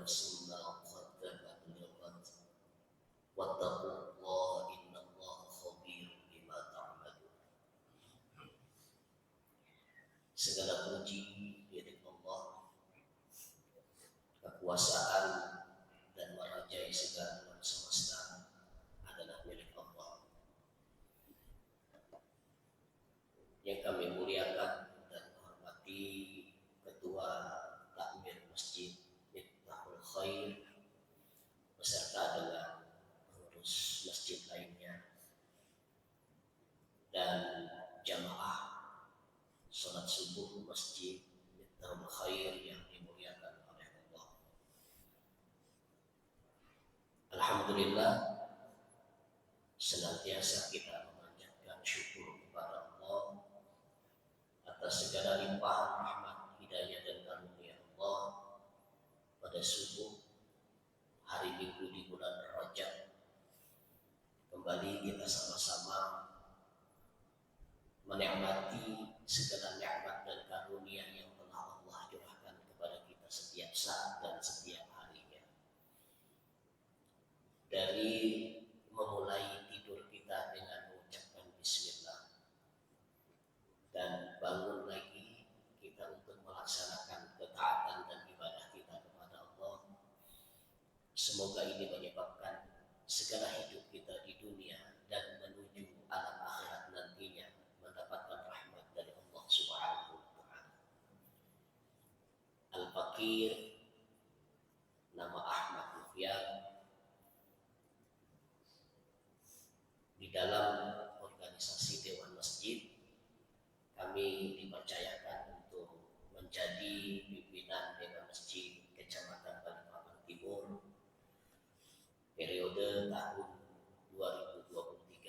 نفس ما قدمت لغد واتقوا الله إن الله خبير بما تعملون. Segala puji milik Allah, kekuasaan dan merajai segala alam semesta adalah milik Allah. Yang kami muliakan dan hormati Ketua Takmir Masjid Miftahul Khair beserta dengan pengurus masjid lainnya dan jamaah salat subuh Masjid Miftahul Khair yang dimuliakan oleh Allah. Alhamdulillah, senantiasa kita memanjatkan syukur kepada Allah atas segala limpahan rahmat, hidayah dan karunia Allah pada subuh hari Minggu di bulan Rajab. Kembali kita sama-sama menikmati segala nikmat dan karunia yang telah Allah curahkan kepada kita setiap saat dan setiap harinya. Dari memulai tidur kita dengan mengucapkan bismillah dan bangun lagi kita untuk melaksanakan ketaatan dan ibadah kita kepada Allah. Semoga ini menyebabkan segala hidup kita di dunia dan menuju alam akhirat nantinya mendapatkan rahmat dari Allah Subhanahu wa Ta'ala. Al-Fakir, nama Ahmad Mufyad, di dalam organisasi Dewan Masjid kami dipercayakan untuk menjadi pimpinan Dewan Masjid Kecamatan Balikpapan Timur periode tahun 2023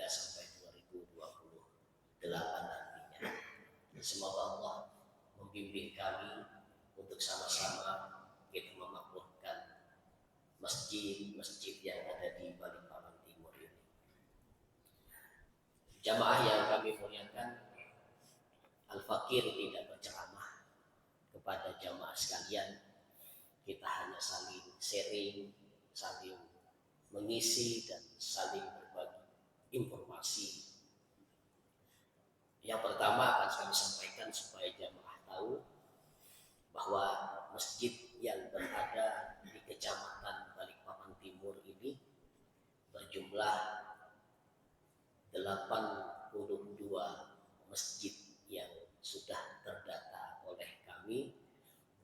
sampai 2028 nantinya. Semoga Allah membimbing kami untuk sama-sama kita memakmurkan masjid-masjid yang ada di Balikpapan Timur ini. Jamaah yang kami muliakan, Al-Fakir tidak berceramah kepada jamaah sekalian. Kita hanya saling sharing, saling mengisi dan saling berbagi informasi. Yang pertama akan kami sampaikan supaya jamaah tahu bahwa masjid yang berada di Kecamatan Balikpapan Timur ini berjumlah 82 masjid yang sudah terdata oleh kami,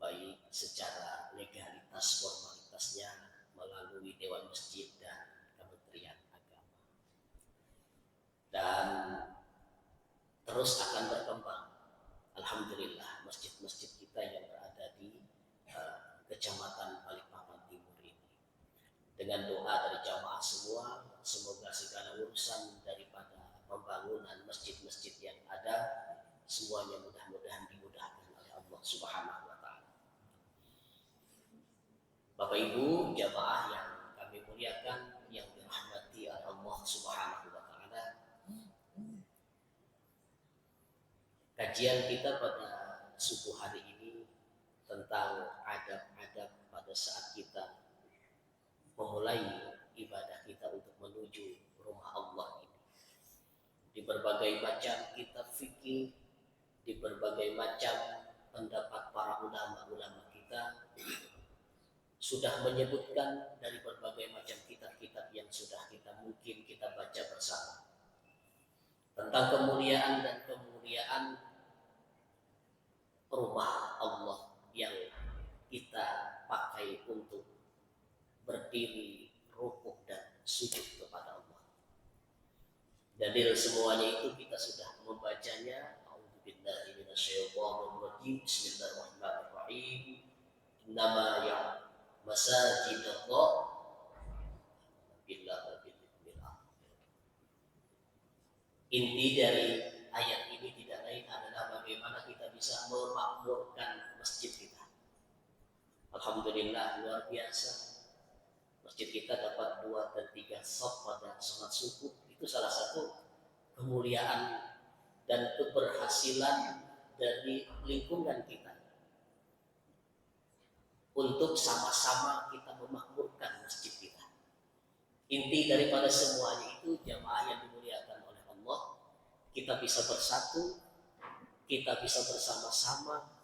baik secara legalitas formalitasnya melalui Dewan Masjid dan Kementerian Agama, dan terus akan berkembang. Alhamdulillah, masjid-masjid kita yang berada di Kecamatan Balikpapan Timur ini, dengan doa dari jamaah semua, semoga segala urusan daripada pembangunan masjid-masjid yang ada semuanya mudah-mudahan dimudahkan oleh Allah Subhanahu wa Ta'ala. Bapak Ibu jamaah yang kami muliakan, yang dirahmati oleh Allah Subhanahu wa Ta'ala, kajian kita pada subuh hari ini tentang adab-adab pada saat kita memulai ibadah kita untuk menuju rumah Allah ini. Di berbagai macam kitab fikih, di berbagai macam pendapat para ulama-ulama kita sudah menyebutkan dari berbagai macam kitab-kitab yang sudah mungkin kita baca bersama tentang kemuliaan dan kemuliaan rumah Allah yang kita pakai untuk berdiri, rukuk dan sujud kepada Allah. Dalil semuanya itu kita sudah membacanya. A'udzubillahi minasyaitonirrajim. Bismillahirrahmanirrahim. Innama ya masajidallah billah bil. Inti dari ayat ini tidak lain adalah bagaimana kita bisa memakmurkan masjid kita. Alhamdulillah, luar biasa. Masjid kita dapat 2 dan 3 shaf pada sholat subuh. Itu salah satu kemuliaan dan keberhasilan dari lingkungan kita untuk sama-sama kita memakmurkan masjid kita. Inti daripada semuanya itu jamaah yang dimuliakan oleh Allah, kita bisa bersatu, kita bisa bersama-sama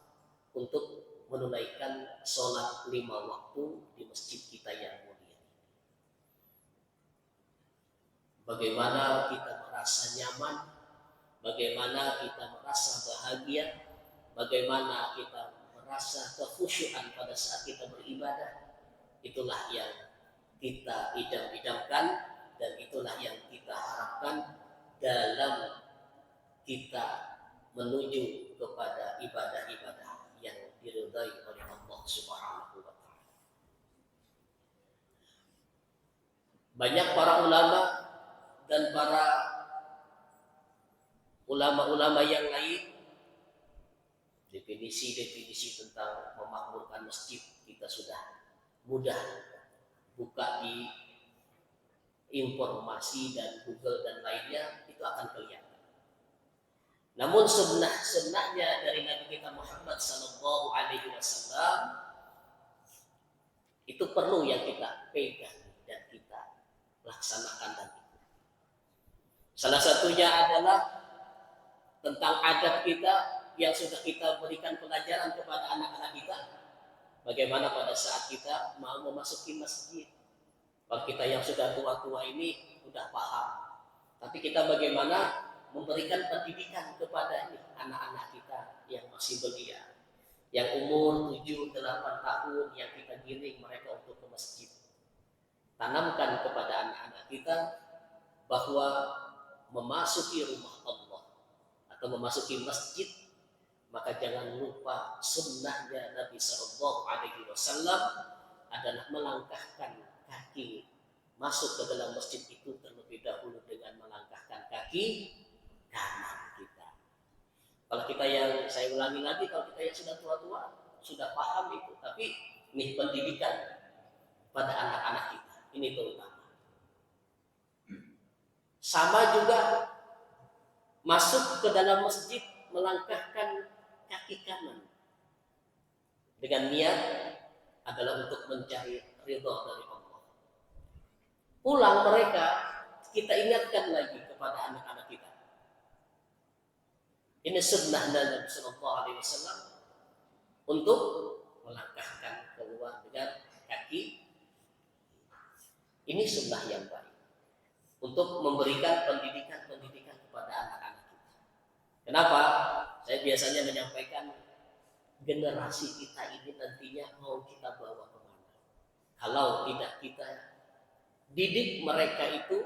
untuk menunaikan sholat 5 waktu di masjid kita yang mulia. Bagaimana kita merasa nyaman, bagaimana kita merasa bahagia, bagaimana kita merasa kekhusyuan pada saat kita beribadah, itulah yang kita idam-idamkan dan itulah yang kita harapkan dalam kita menuju kepada ibadah-ibadah yang diridhai oleh Allah Subhanahu wa taala. Banyak para ulama dan para ulama-ulama yang lain definisi-definisi tentang memakmurkan masjid kita sudah mudah buka di informasi dan Google dan lainnya, itu akan kelihatan. Namun sebenarnya dari Nabi kita Muhammad Sallallahu Alaihi Wasallam itu perlu yang kita pegang dan kita laksanakan dan itu. Salah satunya adalah tentang adab kita yang sudah kita berikan pelajaran kepada anak-anak kita. Bagaimana pada saat kita mau memasuki masjid. Kalau kita yang sudah tua-tua ini sudah paham. Tapi kita bagaimana memberikan pendidikan kepada anak-anak kita yang masih belia. Yang umur 7-8 tahun yang kita giring mereka untuk ke masjid. Tanamkan kepada anak-anak kita bahwa memasuki rumah Allah atau memasuki masjid, maka jangan lupa sunnahnya Nabi Sallallahu Alaihi Wasallam adalah melangkahkan kaki masuk ke dalam masjid itu terlebih dahulu dengan melangkahkan kaki kanan kita. Kalau kita yang, saya ulangi lagi, kalau kita yang sudah tua-tua sudah paham itu, tapi ini pendidikan pada anak-anak kita ini terutama. Sama juga masuk ke dalam masjid melangkahkan kaki kanan dengan niat adalah untuk mencari ridha dari Allah. Pulang mereka kita ingatkan lagi kepada anak-anak kita. Ini sunnah Nabi Sallallahu Alaihi Wasallam untuk melangkahkan keluar dengan kaki. Ini sunnah yang baik untuk memberikan pendidikan kepada anak-anak kita. Kenapa? Saya biasanya menyampaikan generasi kita ini nantinya mau kita bawa kemana. Kalau tidak kita didik mereka itu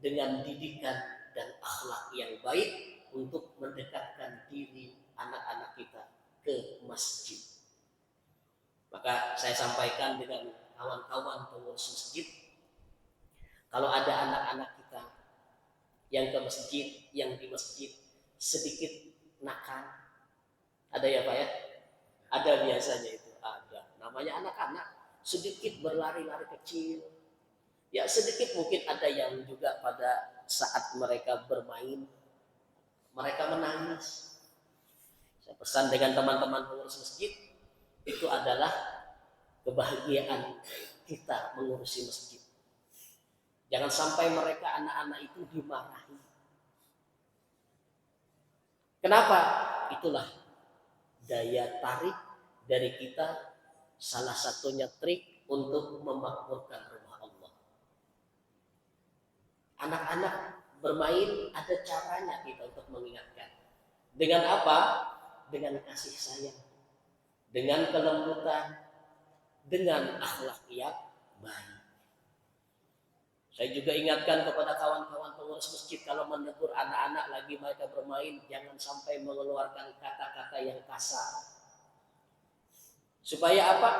dengan didikan dan akhlak yang baik untuk mendekatkan diri anak-anak kita ke masjid. Maka saya sampaikan dengan kawan-kawan pengurus masjid, kalau ada anak-anak kita yang ke masjid, yang di masjid sedikit nakal, ada ya Pak ya? Ada biasanya itu, ada. Namanya anak-anak, sedikit berlari-lari kecil. Ya sedikit mungkin ada yang juga pada saat mereka bermain, mereka menangis. Saya pesan dengan teman-teman pengurus masjid, itu adalah kebahagiaan kita mengurusi masjid. Jangan sampai mereka anak-anak itu dimarahi. Kenapa? Itulah daya tarik dari kita, salah satunya trik untuk memakmurkan rumah Allah. Anak-anak bermain ada caranya kita untuk mengingatkan. Dengan apa? Dengan kasih sayang, dengan kelembutan, dengan akhlak yang baik. Saya juga ingatkan kepada kawan-kawan pengurus masjid, kalau menegur anak-anak lagi mereka bermain, jangan sampai mengeluarkan kata-kata yang kasar. Supaya apa?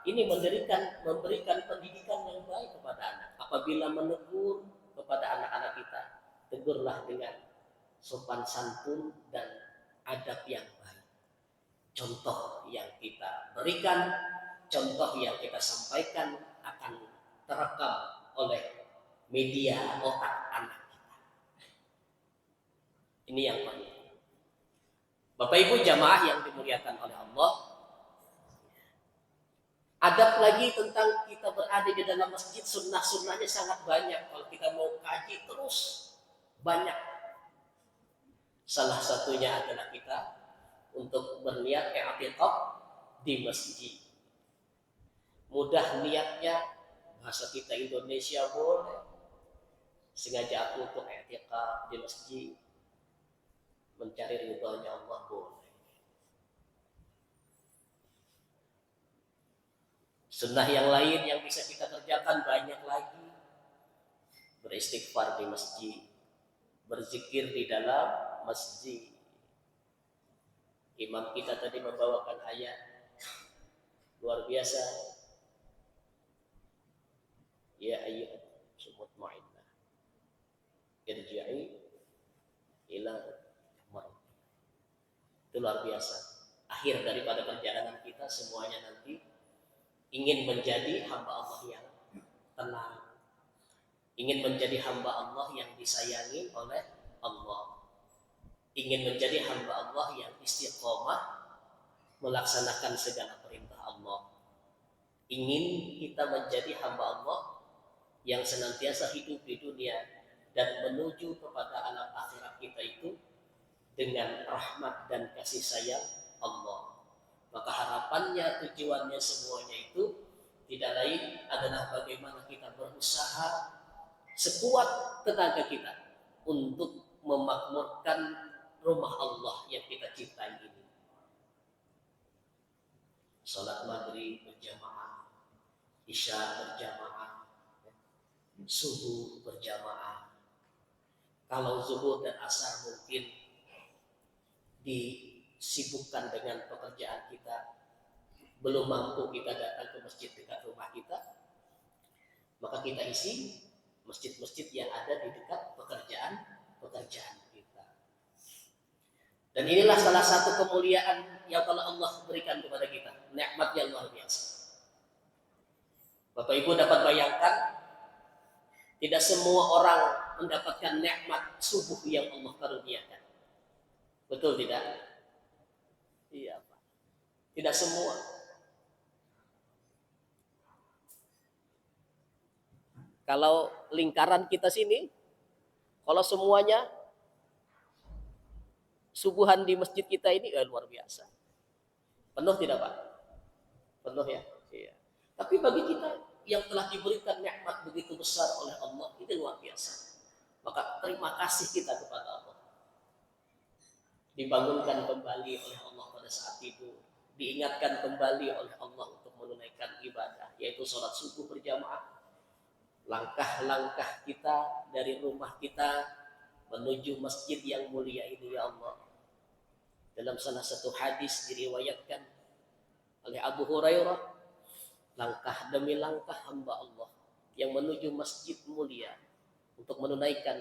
Ini memberikan pendidikan yang baik kepada anak. Apabila menegur kepada anak-anak kita, tegurlah dengan sopan santun dan adab yang baik. Contoh yang kita berikan, contoh yang kita sampaikan akan terekam oleh media otak anak kita. Ini yang penting. Bapak Ibu jamaah yang dimuliakan oleh Allah, Adab lagi tentang kita berada di dalam masjid, sunnah-sunnahnya sangat banyak. Kalau kita mau kaji terus banyak. Salah satunya adalah kita untuk berniat i'tikaf di masjid. Mudah niatnya, bahasa kita Indonesia boleh. Sengaja aku untuk i'tikaf di masjid, mencari ridhonya Allah boleh. Sunnah yang lain yang bisa kita kerjakan banyak lagi. Beristighfar di masjid, berzikir di dalam masjid. Imam kita tadi membawakan ayat luar biasa. Ya ayyuhan mutmainnah irji'i ila marad. Itu luar biasa. Akhir daripada perjalanan kita semuanya nanti ingin menjadi hamba Allah yang tenang, ingin menjadi hamba Allah yang disayangi oleh Allah, ingin menjadi hamba Allah yang istiqomah melaksanakan segala perintah Allah, ingin kita menjadi hamba Allah yang senantiasa hidup di dunia dan menuju kepada alam akhirat kita itu dengan rahmat dan kasih sayang Allah. Maka harapannya, tujuannya semuanya itu tidak lain adalah bagaimana kita berusaha sekuat tenaga kita untuk memakmurkan rumah Allah yang kita cintai ini. Salat maghrib berjamaah, isya berjamaah, subuh berjamaah. Kalau zuhur dan asar mungkin disibukkan dengan pekerjaan kita, belum mampu kita datang ke masjid dekat rumah kita, maka kita isi masjid-masjid yang ada di dekat pekerjaan kita. Dan inilah salah satu kemuliaan yang telah Allah berikan kepada kita, nikmat yang luar biasa. Bapak Ibu dapat bayangkan, tidak semua orang mendapatkan nikmat subuh yang Allah karuniakan. Betul tidak? Iya, Pak. Tidak semua. Kalau lingkaran kita sini, kalau semuanya subuhan di masjid kita ini luar biasa. Penuh tidak, Pak? Penuh ya? Iya. Tapi bagi kita yang telah diberikan nikmat begitu besar oleh Allah, itu luar biasa. Maka terima kasih kita kepada Allah. Dibangunkan kembali oleh Allah pada saat itu, diingatkan kembali oleh Allah untuk menunaikan ibadah, yaitu sholat subuh berjamaah. Langkah-langkah kita dari rumah kita menuju masjid yang mulia ini, ya Allah. Dalam salah satu hadis diriwayatkan oleh Abu Hurairah, langkah demi langkah hamba Allah yang menuju masjid mulia untuk menunaikan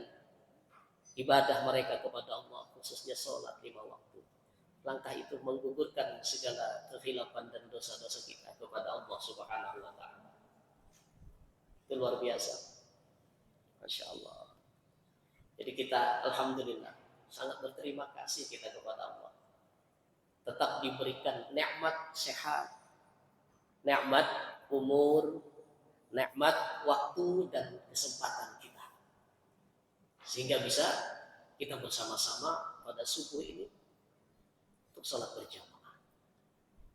ibadah mereka kepada Allah, khususnya sholat 5 waktu. Langkah itu menggugurkan segala kekhilafan dan dosa-dosa kita kepada Allah Subhanahu wa ta'ala. Itu luar biasa. Masya Allah. Jadi kita alhamdulillah sangat berterima kasih kita kepada Allah. Tetap diberikan nikmat sehat, nikmat umur, nikmat waktu dan kesempatan kita, sehingga bisa kita bersama-sama pada subuh ini untuk sholat berjamaah.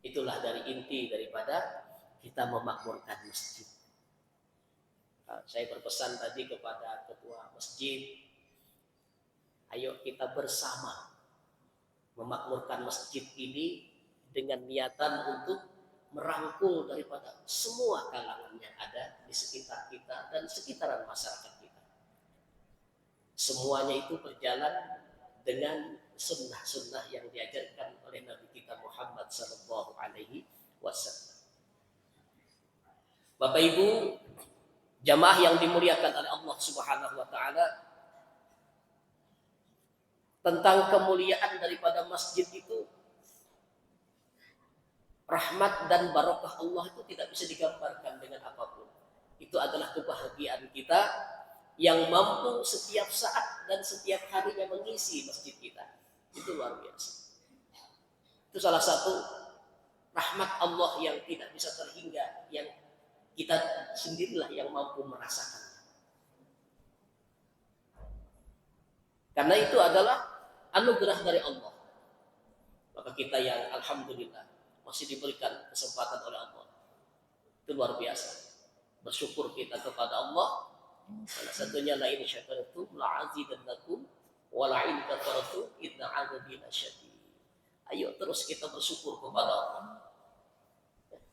Itulah dari inti daripada kita memakmurkan masjid. Saya berpesan tadi kepada ketua masjid, ayo kita bersama memakmurkan masjid ini dengan niatan untuk merangkul daripada semua kalangan yang ada di sekitar kita dan sekitaran masyarakat kita. Semuanya itu berjalan dengan sunnah-sunnah yang diajarkan oleh Nabi kita Muhammad sallallahu alaihi wasallam. Bapak Ibu, jamaah yang dimuliakan oleh Allah Subhanahu wa taala, tentang kemuliaan daripada masjid itu, rahmat dan barokah Allah itu tidak bisa digambarkan dengan apapun. Itu adalah kebahagiaan kita yang mampu setiap saat dan setiap harinya mengisi masjid kita. Itu luar biasa. Itu salah satu rahmat Allah yang tidak bisa terhingga, yang kita sendirilah yang mampu merasakan. Karena itu adalah anugerah dari Allah. Maka kita yang alhamdulillah masih diberikan kesempatan oleh Allah, itu luar biasa. Bersyukur kita kepada Allah. Salah satunya la in syakartum la azidannakum wa la in kafartum inna 'adzabi lasyadid. Ayo terus kita bersyukur kepada Allah.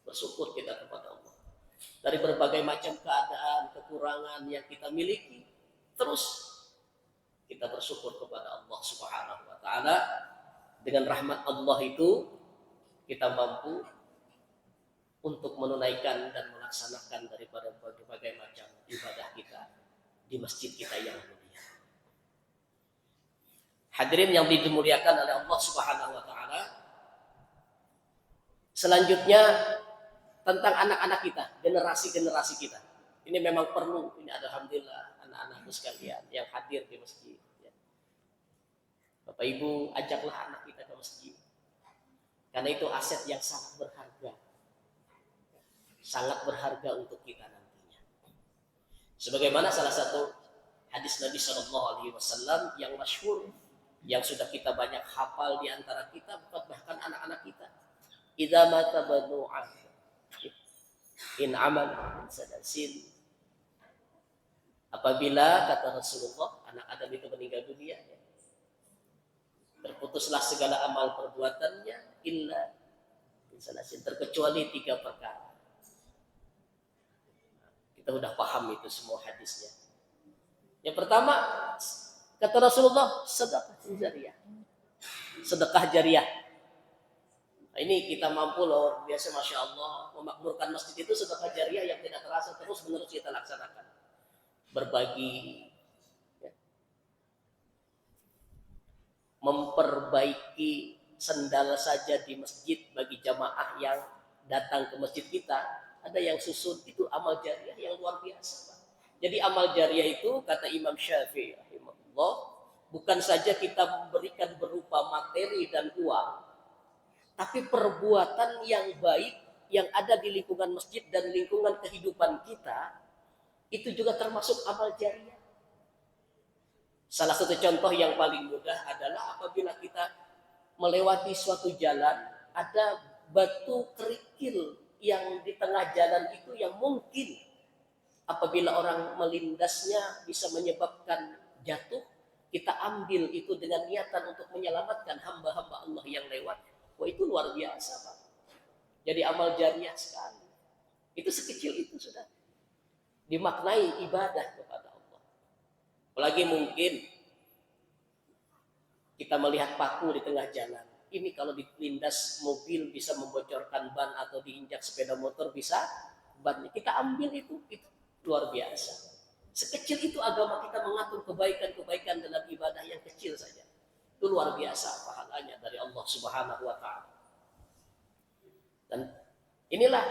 Bersyukur kita kepada Allah. Dari berbagai macam keadaan, kekurangan yang kita miliki, terus kita bersyukur kepada Allah Subhanahu wa taala. Dengan rahmat Allah itu kita mampu untuk menunaikan dan melaksanakan daripada berbagai macam ibadah kita di masjid kita yang mulia. Hadirin yang dimuliakan oleh Allah Subhanahu wa taala. Selanjutnya tentang anak-anak kita, generasi-generasi kita. Ini memang perlu, ini alhamdulillah anak-anakku sekalian yang hadir di masjid. Bapak Ibu, ajaklah anak kita ke masjid. Karena itu aset yang sangat berharga. Sangat berharga untuk kita nantinya. Sebagaimana salah satu hadis Nabi SAW yang masyhur, yang sudah kita banyak hafal di antara kita, bahkan anak-anak kita. Idza mata banu in amal sadasin. Apabila kata Rasulullah anak Adam itu meninggal dunia, terputuslah segala amal perbuatannya illa sadasin, terkecuali 3 perkara. Kita sudah paham itu semua hadisnya. Yang pertama kata Rasulullah sedekah jariyah. Sedekah jariyah. Nah, ini kita mampu loh, biasa Masya Allah, memakmurkan masjid itu sedekah jariyah yang tidak terasa, terus menerus kita laksanakan. Berbagi, ya. Memperbaiki sendal saja di masjid bagi jamaah yang datang ke masjid kita, ada yang susun, itu amal jariyah yang luar biasa. Jadi amal jariyah itu kata Imam Syafi'i rahimahullah, bukan saja kita memberikan berupa materi dan uang, tapi perbuatan yang baik yang ada di lingkungan masjid dan lingkungan kehidupan kita, itu juga termasuk amal jariyah. Salah satu contoh yang paling mudah adalah apabila kita melewati suatu jalan, ada batu kerikil yang di tengah jalan itu yang mungkin apabila orang melindasnya bisa menyebabkan jatuh, kita ambil itu dengan niatan untuk menyelamatkan hamba-hamba Allah yang lewat. Wah, itu luar biasa, Pak. Jadi amal jariyah sekali. Itu sekecil itu sudah dimaknai ibadah kepada Allah. Apalagi mungkin kita melihat paku di tengah jalan. Ini kalau dilindas mobil bisa membocorkan ban, atau diinjak sepeda motor bisa bannya. Kita ambil itu luar biasa. Sekecil itu agama kita mengatur kebaikan-kebaikan dalam ibadah yang kecil saja. Itu luar biasa pahalanya dari Allah Subhanahu wa taala. Dan inilah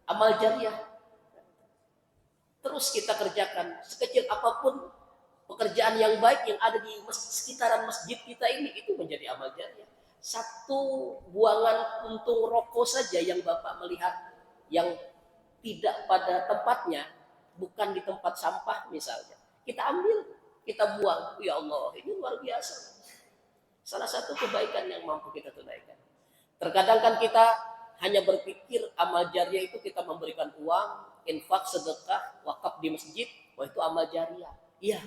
amal jariyah. Terus kita kerjakan sekecil apapun pekerjaan yang baik yang ada di sekitaran masjid kita ini, itu menjadi amal jariyah. Satu buangan puntung rokok saja yang Bapak melihat yang tidak pada tempatnya, bukan di tempat sampah misalnya, kita ambil, kita buang. Ya Allah, ini luar biasa. Salah satu kebaikan yang mampu kita tunaikan. Terkadang kan kita hanya berpikir amal jariyah itu kita memberikan uang, infak, sedekah, wakaf di masjid, wah itu amal jariyah. Iya,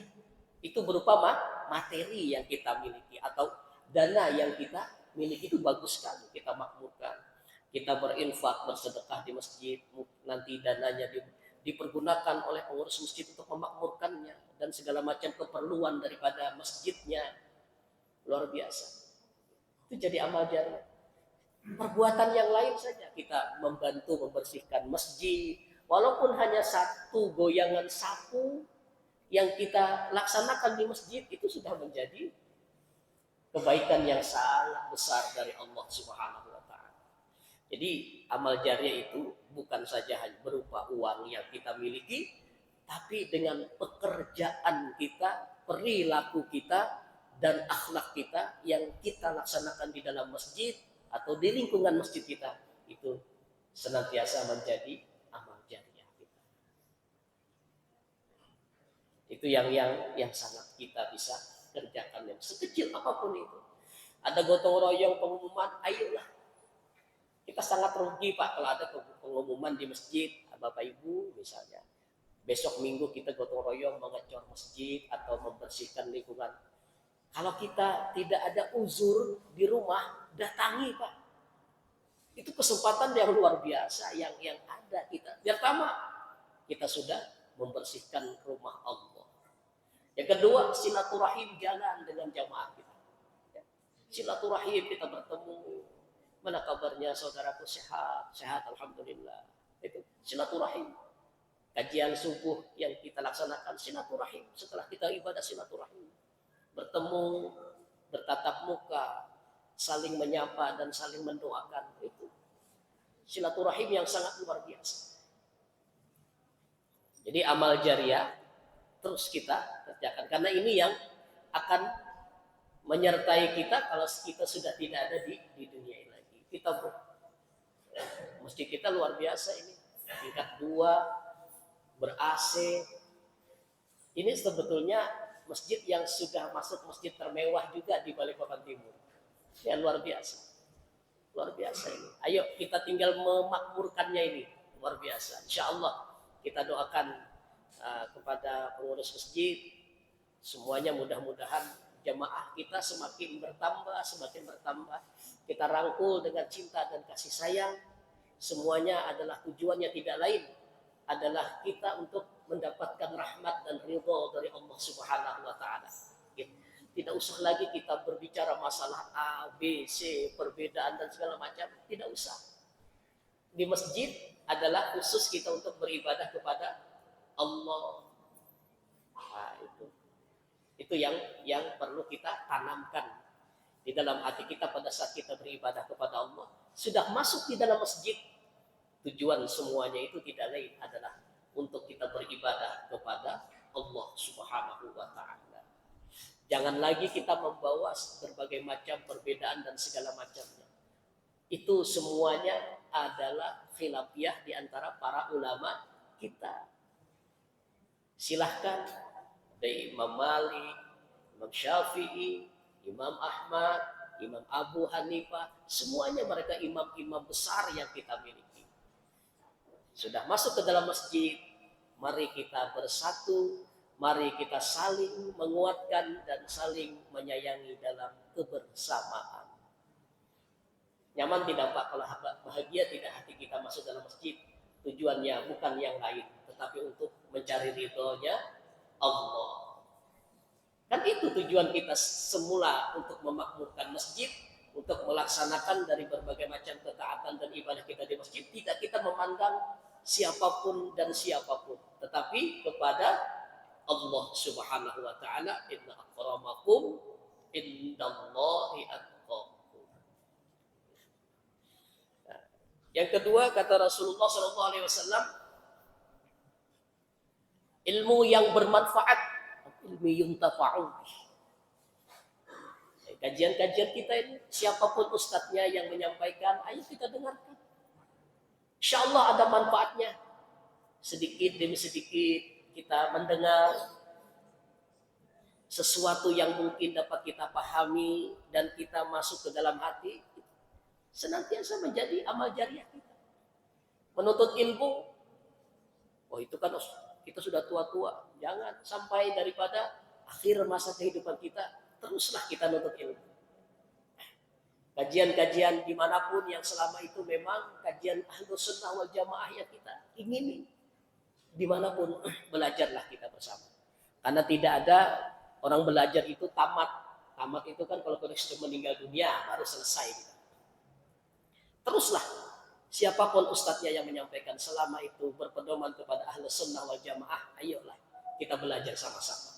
itu berupa materi yang kita miliki atau dana yang kita miliki, itu bagus sekali kita makmurkan. Kita berinfak, bersedekah di masjid, nanti dananya dipergunakan oleh pengurus masjid untuk memakmurkannya dan segala macam keperluan daripada masjidnya. Luar biasa. Itu jadi amal jariyah. Perbuatan yang lain saja, kita membantu membersihkan masjid, walaupun hanya satu goyangan sapu yang kita laksanakan di masjid, itu sudah menjadi kebaikan yang sangat besar dari Allah Subhanahu wa taala. Jadi amal jariyah itu bukan saja hanya berupa uang yang kita miliki, tapi dengan pekerjaan kita, perilaku kita, dan akhlak kita yang kita laksanakan di dalam masjid atau di lingkungan masjid kita, itu senantiasa menjadi amal jariah kita. Itu yang sangat kita bisa kerjakan, yang sekecil apapun itu. Ada gotong royong pengumuman, ayolah. Kita sangat rugi Pak kalau ada pengumuman di masjid, Bapak Ibu misalnya. Besok minggu kita gotong royong mengecor masjid atau membersihkan lingkungan. Kalau kita tidak ada uzur di rumah, datangi Pak. Itu kesempatan yang luar biasa yang ada kita. Pertama, kita sudah membersihkan rumah Allah. Yang kedua, silaturahim jalan dengan jamaah kita. Silaturahim kita bertemu. Mana kabarnya saudaraku, sehat? Sehat alhamdulillah. Itu silaturahim. Kajian subuh yang kita laksanakan silaturahim. Setelah kita ibadah silaturahim. Bertemu, bertatap muka, saling menyapa dan saling mendoakan. Itu silaturahim yang sangat luar biasa. Jadi amal jariah terus kita kerjakan. Karena ini yang akan menyertai kita kalau kita sudah tidak ada di dunia ini lagi. Kita masjid kita luar biasa ini. Tingkat 2, ber-AC. Ini sebetulnya masjid yang sudah masuk masjid termewah juga di Balikpapan Timur. Ya luar biasa. Luar biasa ini. Ayo kita tinggal memakmurkannya ini. Luar biasa. Insya Allah kita doakan kepada pengurus masjid. Semuanya mudah-mudahan jamaah kita semakin bertambah, semakin bertambah. Kita rangkul dengan cinta dan kasih sayang. Semuanya adalah tujuannya tidak lain adalah kita untuk mendapatkan rahmat dan ridho dari Allah Subhanahu wa taala. Tidak usah lagi kita berbicara masalah A, B, C, perbedaan dan segala macam, tidak usah. Di masjid adalah khusus kita untuk beribadah kepada Allah. Nah, itu yang perlu kita tanamkan di dalam hati kita pada saat kita beribadah kepada Allah. Sudah masuk di dalam masjid, tujuan semuanya itu tidak lain adalah untuk kita beribadah kepada Allah Subhanahu wa taala. Jangan lagi kita membawa berbagai macam perbedaan dan segala macamnya. Itu semuanya adalah khilafiyah di antara para ulama kita. Silahkan dari Imam Malik, Imam Syafi'i, Imam Ahmad, Imam Abu Hanifah, semuanya mereka imam-imam besar yang kita miliki. Sudah masuk ke dalam masjid, mari kita bersatu, mari kita saling menguatkan dan saling menyayangi dalam kebersamaan. Nyaman tidak Pak kalau bahagia tidak hati kita masuk dalam masjid? Tujuannya bukan yang lain, tetapi untuk mencari ridhonya Allah. Kan itu tujuan kita semula untuk memakmurkan masjid, untuk melaksanakan dari berbagai macam ketaatan dan ibadah kita di masjid. Tidak kita memandang siapapun dan siapapun, tetapi kepada Allah Subhanahu wa taala. Inna akramakum indallahi atqakum. Yang kedua kata Rasulullah SAW, ilmu yang bermanfaat, ilmu yuntafa'u. Kajian-kajian kita ini, siapapun ustadznya yang menyampaikan, ayo kita dengarkan. Insya Allah ada manfaatnya. Sedikit demi sedikit kita mendengar sesuatu yang mungkin dapat kita pahami dan kita masuk ke dalam hati. Senantiasa menjadi amal jariah kita. Menuntut ilmu, oh itu kan kita sudah tua-tua. Jangan sampai daripada akhir masa kehidupan kita, teruslah kita menuntut ilmu. Kajian-kajian dimanapun yang selama itu memang kajian Ahlus Sunnah wal Jamaah yang kita ingini. Dimanapun belajarlah kita bersama. Karena tidak ada orang belajar itu tamat. Tamat itu kan kalau kita sudah meninggal dunia baru selesai kita. Teruslah siapapun ustadznya yang menyampaikan selama itu berpedoman kepada Ahlus Sunnah wal Jamaah, ayolah kita belajar sama-sama.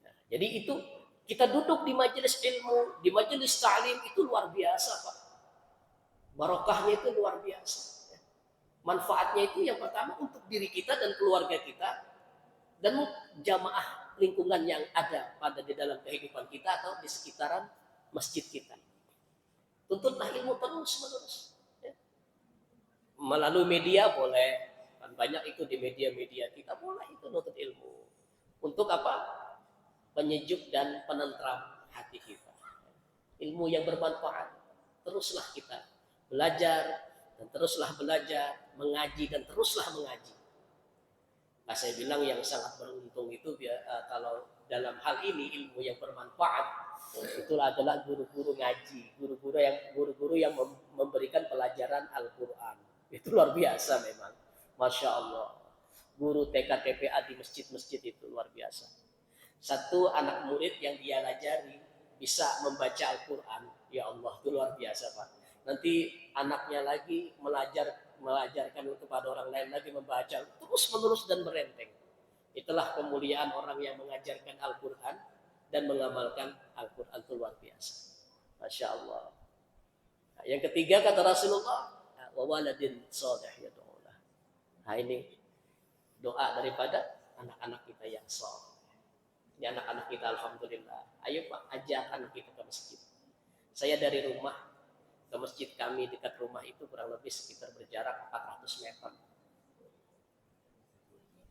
Nah, jadi itu kita duduk di majelis ilmu, di majelis ta'lim itu luar biasa Pak. Barokahnya itu luar biasa. Manfaatnya itu yang pertama untuk diri kita dan keluarga kita dan jamaah lingkungan yang ada pada di dalam kehidupan kita atau di sekitaran masjid kita. Tuntutlah ilmu terus menerus. Melalui media boleh, kan banyak itu di media-media kita, boleh itu nuntut ilmu. Untuk apa? Penyejuk dan penentram hati kita. Ilmu yang bermanfaat. Teruslah kita belajar dan teruslah belajar, mengaji dan teruslah mengaji. Nah, saya bilang yang sangat beruntung itu kalau dalam hal ini ilmu yang bermanfaat, itulah adalah guru-guru ngaji, guru-guru yang memberikan pelajaran Al-Quran. Itu luar biasa memang, masya Allah. Guru TK TPA di masjid-masjid itu luar biasa. Satu anak murid yang dia ajari bisa membaca Al-Quran, ya Allah, itu luar biasa Pak. Nanti anaknya lagi mengajarkan kepada orang lain lagi membaca terus menerus dan berenteng. Itulah kemuliaan orang yang mengajarkan Al-Quran dan mengamalkan Al-Quran, itu luar biasa, masya Allah. Nah, yang ketiga kata Rasulullah, wa waladin shalih yad'ulah. Nah, ini doa daripada anak-anak kita yang saleh. Ini anak-anak kita alhamdulillah. Ayo Pak, ajak anak kita ke masjid. Saya dari rumah ke masjid kami dekat rumah itu kurang lebih sekitar berjarak 400 meter.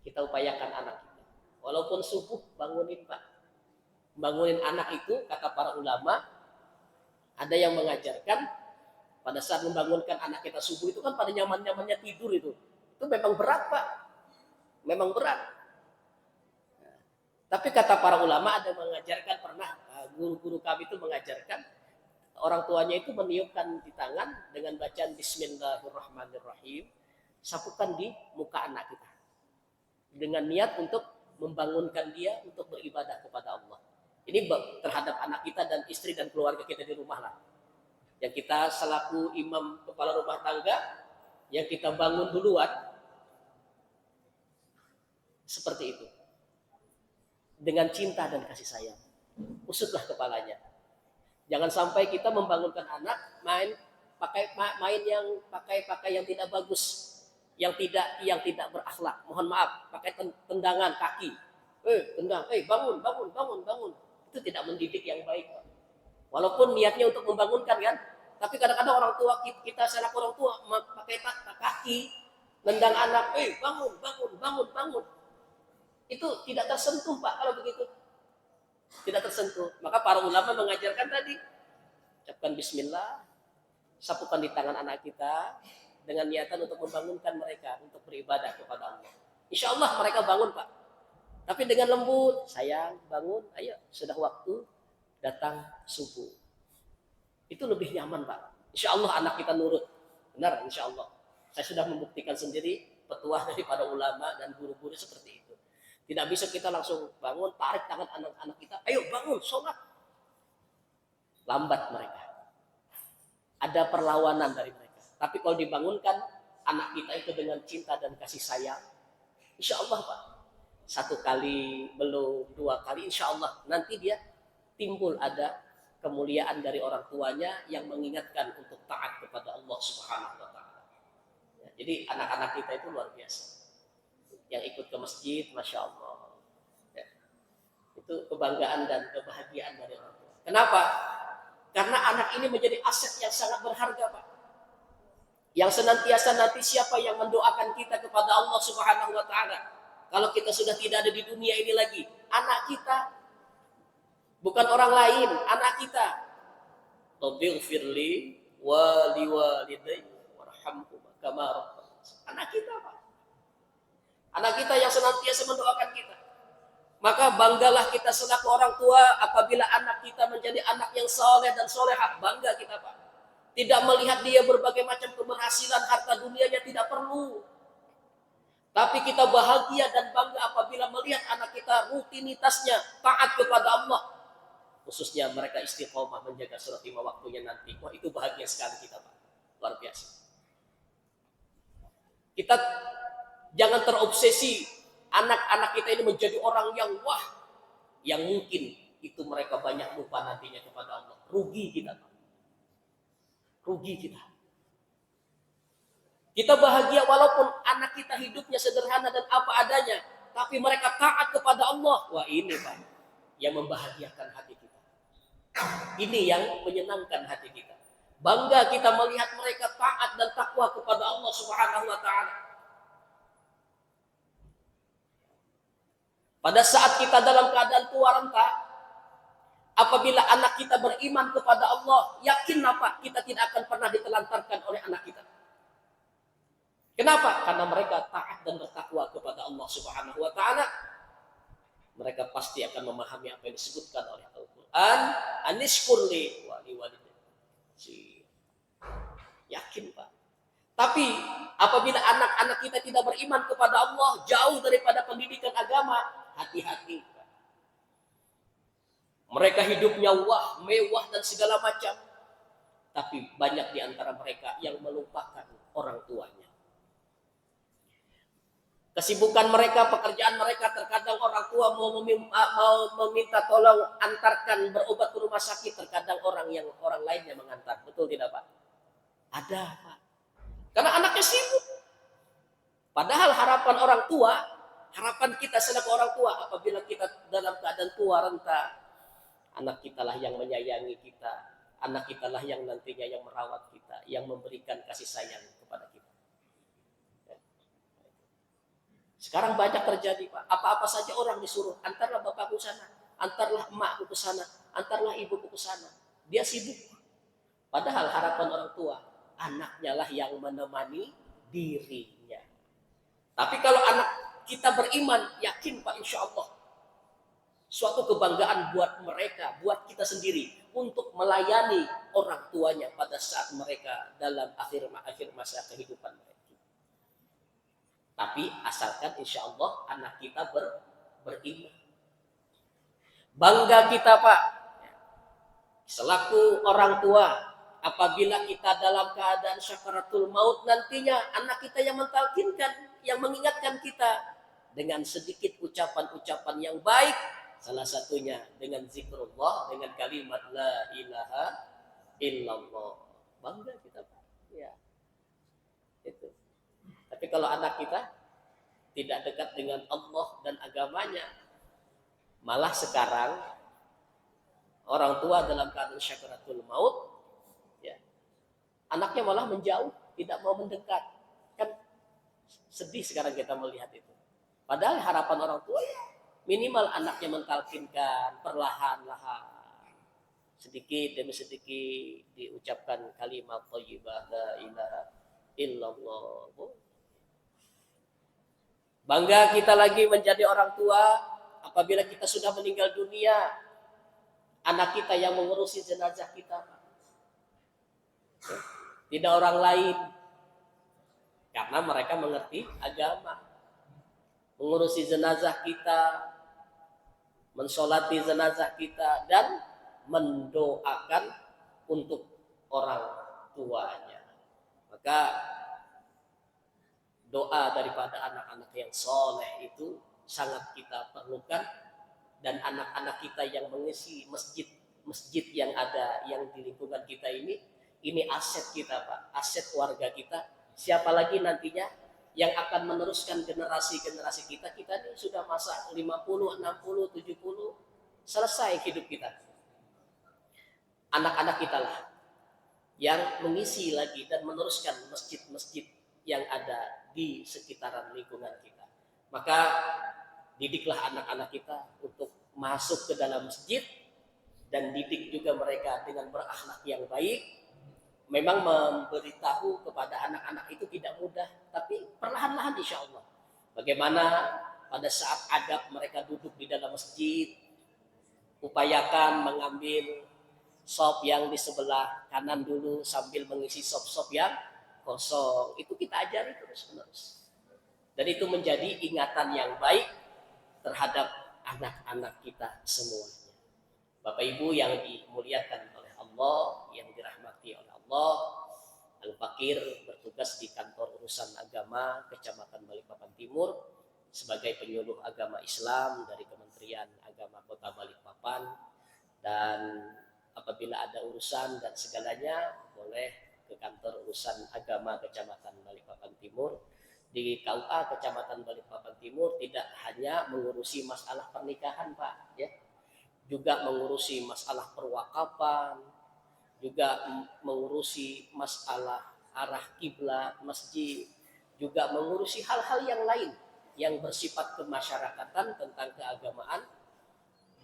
Kita upayakan anak kita. Walaupun subuh bangunin Pak. Bangunin anak itu kata para ulama, ada yang mengajarkan pada saat membangunkan anak kita subuh itu kan pada nyaman-nyamannya tidur itu. Itu memang berat Pak. Memang berat. Tapi kata para ulama ada mengajarkan, pernah guru-guru kami itu mengajarkan orang tuanya itu meniupkan di tangan dengan bacaan Bismillahirrahmanirrahim, sapukan di muka anak kita dengan niat untuk membangunkan dia untuk beribadah kepada Allah. Ini terhadap anak kita dan istri dan keluarga kita di rumah lah. Yang kita selaku imam kepala rumah tangga, yang kita bangun duluan, seperti itu. Dengan cinta dan kasih sayang, usutlah kepalanya. Jangan sampai kita membangunkan anak main yang tidak bagus, yang tidak berakhlak. Mohon maaf, pakai tendangan kaki. Tendang, bangun. Itu tidak mendidik yang baik. Walaupun niatnya untuk membangunkan kan, tapi kadang-kadang orang tua kita selaku orang tua pakai kaki, tendang anak, bangun. Itu tidak tersentuh Pak kalau begitu. Tidak tersentuh. Maka para ulama mengajarkan tadi, ucapkan bismillah, sapukan di tangan anak kita dengan niatan untuk membangunkan mereka untuk beribadah kepada Allah. Insya Allah mereka bangun Pak. Tapi dengan lembut, sayang bangun, ayo sudah waktu datang subuh. Itu lebih nyaman Pak. Insya Allah anak kita nurut. Benar insya Allah. Saya sudah membuktikan sendiri petuah daripada ulama dan guru-guru seperti itu. Tidak bisa kita langsung bangun, tarik tangan anak-anak kita, ayo bangun, sholat. Lambat mereka. Ada perlawanan dari mereka. Tapi kalau dibangunkan anak kita itu dengan cinta dan kasih sayang, insya Allah Pak, 1 kali, belum 2 kali, insya Allah nanti dia timbul ada kemuliaan dari orang tuanya yang mengingatkan untuk taat kepada Allah Subhanahu wa Ta'ala. Ya, jadi anak-anak kita itu luar biasa. Yang ikut ke masjid, masya Allah, ya. Itu kebanggaan dan kebahagiaan dari orang tua. Kenapa? Karena anak ini menjadi aset yang sangat berharga Pak. Yang senantiasa nanti siapa yang mendoakan kita kepada Allah Subhanahu wa Ta'ala. Kalau kita sudah tidak ada di dunia ini lagi, anak kita, bukan orang lain, anak kita. Rabbighfirli wa liwalidayya warhamhuma kama rabbayani. Anak kita Pak. Anak kita yang senantiasa mendoakan kita. Maka banggalah kita selaku orang tua apabila anak kita menjadi anak yang saleh dan solehah. Bangga kita Pak. Tidak melihat dia berbagai macam keberhasilan harta dunianya, tidak perlu. Tapi kita bahagia dan bangga apabila melihat anak kita rutinitasnya taat kepada Allah. Khususnya mereka istiqomah menjaga sholat 5 waktunya nanti. Wah, itu bahagia sekali kita Pak. Luar biasa. Kita jangan terobsesi anak-anak kita ini menjadi orang yang wah, yang mungkin itu mereka banyak lupa nantinya kepada Allah. Rugi kita. Rugi kita. Kita bahagia walaupun anak kita hidupnya sederhana dan apa adanya, tapi mereka taat kepada Allah. Wah, ini Pak yang membahagiakan hati kita. Ini yang menyenangkan hati kita. Bangga kita melihat mereka taat dan takwa kepada Allah Subhanahu wa taala. Pada saat kita dalam keadaan tua renta, apabila anak kita beriman kepada Allah, yakin apa? Kita tidak akan pernah ditelantarkan oleh anak kita. Kenapa? Karena mereka taat dan bertakwa kepada Allah Subhanahu wa taala. Mereka pasti akan memahami apa yang disebutkan oleh Al-Qur'an, anishkurli wali walidayya. Yakin, Pak. Tapi apabila anak-anak kita tidak beriman kepada Allah, jauh daripada pendidikan agama, hati-hati. Mereka hidupnya mewah dan segala macam. Tapi banyak di antara mereka yang melupakan orang tuanya. Kesibukan mereka, pekerjaan mereka, terkadang orang tua mau meminta tolong antarkan berobat ke rumah sakit, terkadang orang lainnya mengantar. Betul tidak, Pak? Ada, Pak. Karena anaknya sibuk. Padahal harapan orang tua, harapan kita selaku orang tua, apabila kita dalam keadaan tua renta, anak kita lah yang menyayangi kita, anak kita lah yang nantinya yang merawat kita, yang memberikan kasih sayang kepada kita. Sekarang banyak terjadi, Pak. Apa-apa saja orang disuruh, antarlah bapakku sana, antarlah emakku ke sana, antarlah ibuku ke sana. Dia sibuk. Padahal harapan orang tua, anaknya lah yang menemani dirinya. Tapi kalau anak kita beriman, yakin, Pak, insya Allah, suatu kebanggaan buat mereka, buat kita sendiri, untuk melayani orang tuanya pada saat mereka dalam akhir masa kehidupan mereka. Tapi asalkan insya Allah anak kita beriman. Bangga kita, Pak, selaku orang tua, apabila kita dalam keadaan syakaratul maut nantinya, anak kita yang mentalkinkan, yang mengingatkan kita dengan sedikit ucapan-ucapan yang baik, salah satunya dengan zikrullah, dengan kalimat la ilaha illallah. Bangga kita, Pak. Ya. Itu. Tapi kalau anak kita tidak dekat dengan Allah dan agamanya, malah sekarang orang tua dalam keadaan syakaratul maut, ya, anaknya malah menjauh, tidak mau mendekat. Kan sedih sekarang kita melihat itu. Padahal harapan orang tua, ya, minimal anaknya mentalkinkan perlahan-lahan, sedikit demi sedikit diucapkan kalimat thayyibah la ilaha illallah. Bangga kita lagi menjadi orang tua apabila kita sudah meninggal dunia, anak kita yang mengurusi jenazah kita, tidak orang lain, karena mereka mengerti agama, mengurusi jenazah kita, mensolati jenazah kita, dan mendoakan untuk orang tuanya. Maka doa daripada anak-anak yang soleh itu sangat kita perlukan, dan anak-anak kita yang mengisi masjid yang ada yang di lingkungan kita ini aset kita, Pak, aset warga kita. Siapa lagi nantinya yang akan meneruskan generasi kita ini sudah masa 50, 60, 70, selesai hidup kita. Anak-anak kita lah yang mengisi lagi dan meneruskan masjid-masjid yang ada di sekitaran lingkungan kita. Maka didiklah anak-anak kita untuk masuk ke dalam masjid, dan didik juga mereka dengan berakhlak yang baik. Memang memberitahu kepada anak-anak itu tidak mudah, tapi perlahan-lahan insya Allah. Bagaimana pada saat adab mereka duduk di dalam masjid, upayakan mengambil sop yang di sebelah kanan dulu sambil mengisi sop-sop yang kosong. Itu kita ajari terus-menerus. Dan itu menjadi ingatan yang baik terhadap anak-anak kita semuanya. Bapak Ibu yang dimuliakan oleh Allah, yang dirahmati oleh Allah, Al-Fakir bertugas di kantor urusan agama Kecamatan Balikpapan Timur sebagai penyuluh agama Islam dari Kementerian Agama Kota Balikpapan. Dan apabila ada urusan dan segalanya, boleh ke kantor urusan agama Kecamatan Balikpapan Timur. Di KUA Kecamatan Balikpapan Timur tidak hanya mengurusi masalah pernikahan, Pak, ya, juga mengurusi masalah perwakapan, juga mengurusi masalah arah kiblat masjid, juga mengurusi hal-hal yang lain yang bersifat kemasyarakatan tentang keagamaan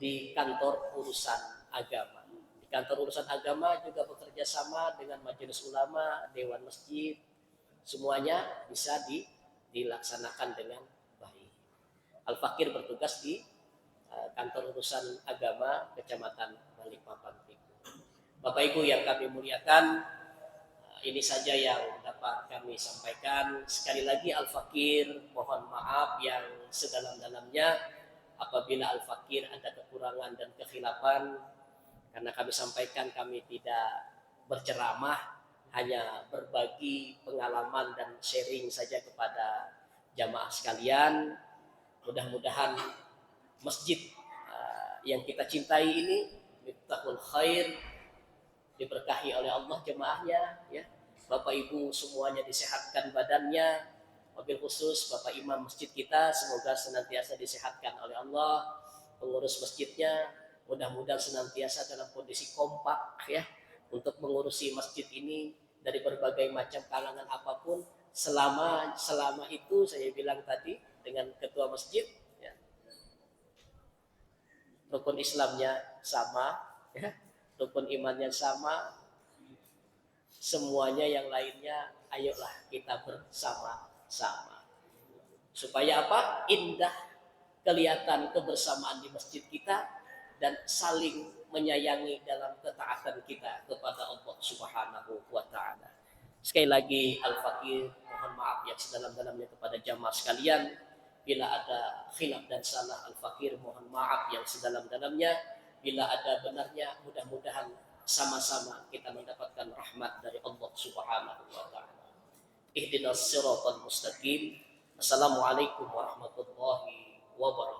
di kantor urusan agama. Di kantor urusan agama juga bekerja sama dengan majelis ulama, dewan masjid, semuanya bisa dilaksanakan dengan baik. Al-Fakir bertugas di kantor urusan agama Kecamatan Balikpapan. Bapak Ibu yang kami muliakan, ini saja yang dapat kami sampaikan. Sekali lagi Al-Fakir mohon maaf yang sedalam-dalamnya apabila Al-Fakir ada kekurangan dan kekhilafan, karena kami sampaikan kami tidak berceramah, hanya berbagi pengalaman dan sharing saja kepada jamaah sekalian. Mudah-mudahan masjid yang kita cintai ini Miftahul Khair diberkahi oleh Allah jemaahnya, ya. Bapak Ibu semuanya disehatkan badannya, wabil khusus Bapak Imam masjid kita semoga senantiasa disehatkan oleh Allah. Pengurus masjidnya mudah-mudahan senantiasa dalam kondisi kompak, ya, untuk mengurusi masjid ini dari berbagai macam kalangan apapun. Selama itu saya bilang tadi dengan ketua masjid, ya, rukun Islamnya sama, ya, rukun imannya sama, semuanya yang lainnya ayolah kita bersama-sama. Supaya apa? Indah kelihatan kebersamaan di masjid kita dan saling menyayangi dalam ketaatan kita kepada Allah Subhanahu wa taala. Sekali lagi Al-Fakir mohon maaf yang sedalam-dalamnya kepada jamaah sekalian. Bila ada khilaf dan salah Al-Fakir mohon maaf yang sedalam-dalamnya. Bila ada benarnya mudah-mudahan sama-sama kita mendapatkan rahmat dari Allah Subhanahu wa taala. Ihdinas siratal mustaqim. Assalamualaikum warahmatullahi wabarakatuh.